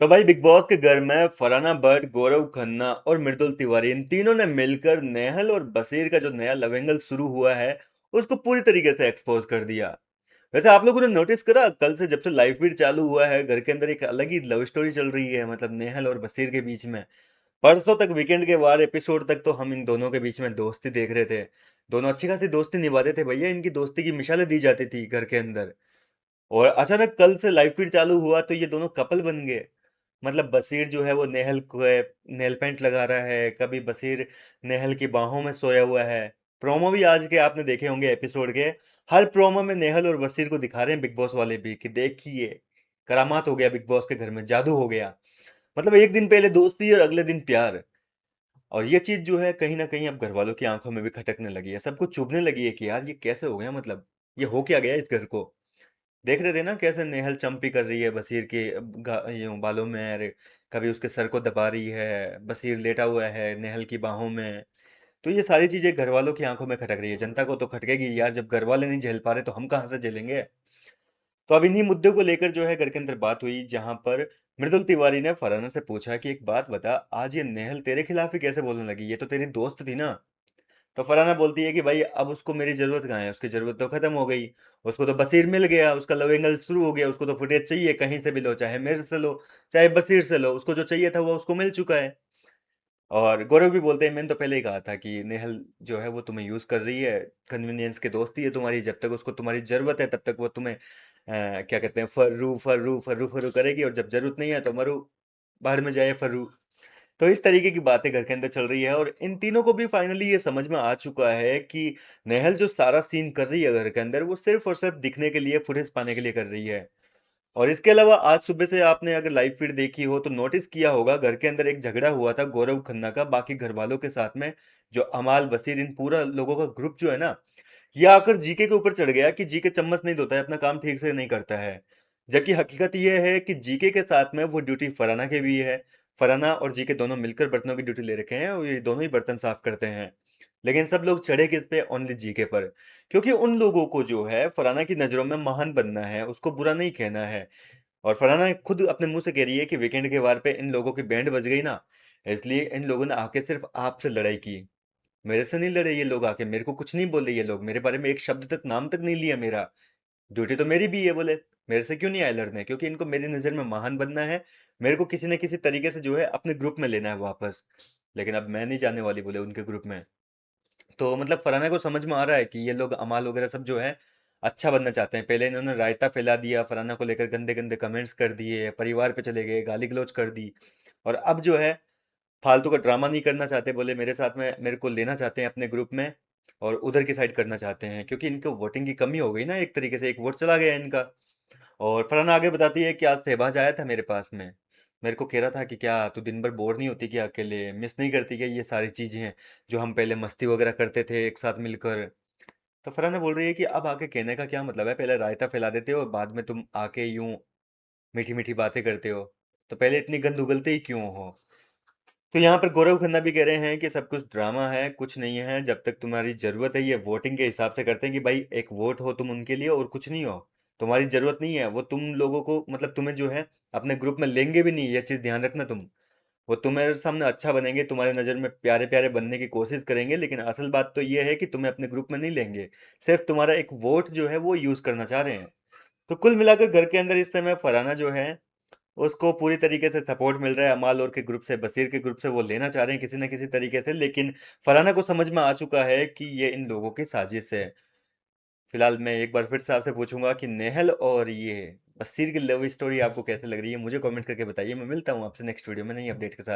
तो भाई big boss के घर में फरहाना भट्ट, गौरव खन्ना और मृदुल तिवारी इन तीनों ने मिलकर नेहल और बसीर का जो नया लव एंगल शुरू हुआ है उसको पूरी तरीके से एक्सपोज कर दिया। वैसे आप लोगों ने नोटिस करा, कल से जब से लाइव फीड चालू हुआ है घर के अंदर एक अलग ही लव स्टोरी चल रही है, मतलब नेहल और बसीर के बीच में। परसों तक वीकेंड के वार एपिसोड तक तो हम इन दोनों के बीच में दोस्ती देख रहे थे। दोनों अच्छी खासी दोस्ती निभाते थे भैया, इनकी दोस्ती की मिसालें दी जाती थी घर के अंदर। और अचानक कल से लाइव फीड चालू हुआ तो ये दोनों कपल बन गए। मतलब बसीर जो है वो नेहल को नेल पेंट लगा रहा है, कभी बसीर नेहल की बाहों में सोया हुआ है। प्रोमो भी आज के आपने देखे होंगे एपिसोड के। हर प्रोमो में नेहल और बसीर को दिखा रहे हैं बिग बॉस वाले भी कि देखिए, करामात हो गया बिग बॉस के घर में, जादू हो गया। मतलब एक दिन पहले दोस्ती और अगले दिन प्यार। और ये चीज जो है कहीं ना कहीं अब घर वालों की आंखों में भी खटकने लगी है, सबको चुभने लगी है कि यार ये कैसे हो गया, मतलब ये हो क्या गया इस घर को। देख रहे थे ना कैसे नेहल चंपी कर रही है बसीर के यूं बालों में, अरे कभी उसके सर को दबा रही है, बसीर लेटा हुआ है नेहल की बाहों में। तो ये सारी चीजें घर वालों की आंखों में खटक रही है, जनता को तो खटकेगी यार, जब घर वाले नहीं झेल पा रहे तो हम कहाँ से झेलेंगे। तो अब इन्हीं मुद्दों को लेकर जो है घर के अंदर बात हुई, जहां पर मृदुल तिवारी ने फरहाना से पूछा कि एक बात बता, आज ये नेहल तेरे खिलाफ ही कैसे बोलने लगी, ये तो तेरी दोस्त थी ना। तो फरहाना बोलती है कि भाई अब उसको मेरी जरूरत कहाँ है, उसकी जरूरत तो खत्म हो गई। उसको तो बसीर मिल गया, उसका लव एंगल शुरू हो गया, उसको तो फुटेज चाहिए कहीं से भी लो, चाहे मेरे से लो चाहे बसीर से लो, उसको जो चाहिए था वो उसको मिल चुका है। और गौरव भी बोलते हैं मैंने तो पहले ही कहा था कि नेहल जो है वो तुम्हें यूज कर रही है, कन्वीनियंस की दोस्ती है तुम्हारी, जब तक उसको तुम्हारी जरूरत है तब तक वो तुम्हें क्या कहते हैं, फर्रू फर्रू फर्रू फर्रू करेगी, और जब जरूरत नहीं है तो मरू, बाहर में जाए फर्रू। तो इस तरीके की बातें घर के अंदर चल रही है, और इन तीनों को भी फाइनली ये समझ में आ चुका है कि नेहल जो सारा सीन कर रही है घर के अंदर वो सिर्फ और सिर्फ दिखने के लिए, फुटेज पाने के लिए कर रही है। और इसके अलावा आज सुबह से आपने अगर लाइव फीड देखी हो तो नोटिस किया होगा घर के अंदर एक झगड़ा हुआ था गौरव खन्ना का बाकी घर वालों के साथ में। जो अमाल बसीर इन पूरा लोगों का ग्रुप जो है ना, ये आकर जीके के ऊपर चढ़ गया कि जीके चम्मच नहीं धोता है, अपना काम ठीक से नहीं करता है। जबकि हकीकत यह है कि जीके के साथ में वो ड्यूटी फराना के भी है। फराना और जीके दोनों मिलकर बर्तनों की ड्यूटी ले रखे हैं और ये दोनों ही बर्तन साफ करते हैं। लेकिन सब लोग चढ़े किस पे, ओनली जीके पर। क्योंकि उन लोगों को जो है फराना की नजरों में महान बनना है, उसको बुरा नहीं कहना है। और फरहाना खुद अपने मुंह से कह रही है कि वीकेंड के वार पे इन लोगों की बैंड बज गई ना, इसलिए इन लोगों ने आके सिर्फ आपसे लड़ाई की। मेरे से नहीं लड़े ये लोग, आके मेरे को कुछ नहीं बोले, ये लोग मेरे बारे में एक शब्द तक, नाम तक नहीं लिया मेरा। ड्यूटी तो मेरी भी है बोले, मेरे से क्यों नहीं आए लड़ने, क्योंकि इनको मेरी नज़र में महान बनना है। मेरे को किसी न किसी तरीके से जो है अपने ग्रुप में लेना है वापस। लेकिन अब मैं नहीं जाने वाली बोले उनके ग्रुप में। तो मतलब फरहाना को समझ में आ रहा है कि ये लोग अमाल वगैरह सब जो है अच्छा बनना चाहते हैं। पहले इन्होंने रायता फैला दिया फरहाना को लेकर, गंदे गंदे कमेंट्स कर दिए, परिवार पे चले गए, गाली गलौज कर दी। और अब जो है फालतू का ड्रामा नहीं करना चाहते, बोले मेरे साथ में मेरे को लेना चाहते हैं अपने ग्रुप में, और उधर की साइड करना चाहते हैं क्योंकि इनको वोटिंग की कमी हो गई ना, एक तरीके से एक वोट चला गया इनका। और फरहाना आगे बताती है कि आज शहबाज आया था मेरे पास में, मेरे को कह रहा था कि क्या तू दिन भर बोर नहीं होती, क्या अकेले मिस नहीं करती क्या ये सारी चीजें हैं जो हम पहले मस्ती वगैरह करते थे एक साथ मिलकर। तो फरहाना बोल रही है कि अब आके कहने का क्या मतलब है, पहले रायता फैला देते हो बाद में तुम आके यूं मीठी मीठी बातें करते हो, तो पहले इतनी गंद उगलते ही क्यों हो। तो यहाँ पर गौरव खन्ना भी कह रहे हैं कि सब कुछ ड्रामा है, कुछ नहीं है, जब तक तुम्हारी जरूरत है, ये वोटिंग के हिसाब से करते हैं कि भाई एक वोट हो तुम उनके लिए और कुछ नहीं हो। तुम्हारी जरूरत नहीं है वो तुम लोगों को, मतलब तुम्हें जो है अपने ग्रुप में लेंगे भी नहीं, ये चीज ध्यान रखना तुम। वो तुम्हारे सामने अच्छा बनेंगे, तुम्हारे नज़र में प्यारे प्यारे बनने की कोशिश करेंगे, लेकिन असल बात तो ये है कि तुम्हें अपने ग्रुप में नहीं लेंगे। सिर्फ तुम्हारा एक वोट जो है वो यूज करना चाह रहे हैं। तो कुल मिलाकर घर के अंदर इस समय फरहाना जो है उसको पूरी तरीके से सपोर्ट मिल रहा है अमाल और के ग्रुप से, बसीर के ग्रुप से, वो लेना चाह रहे हैं किसी न किसी तरीके से, लेकिन फरहाना को समझ में आ चुका है कि ये इन लोगों की साजिश है। फिलहाल मैं एक बार फिर से आपसे पूछूंगा कि नेहल और ये बसीर की लव स्टोरी आपको कैसे लग रही है, मुझे कमेंट करके बताइए। मैं मिलता हूँ आपसे नेक्स्ट वीडियो में नई अपडेट के साथ।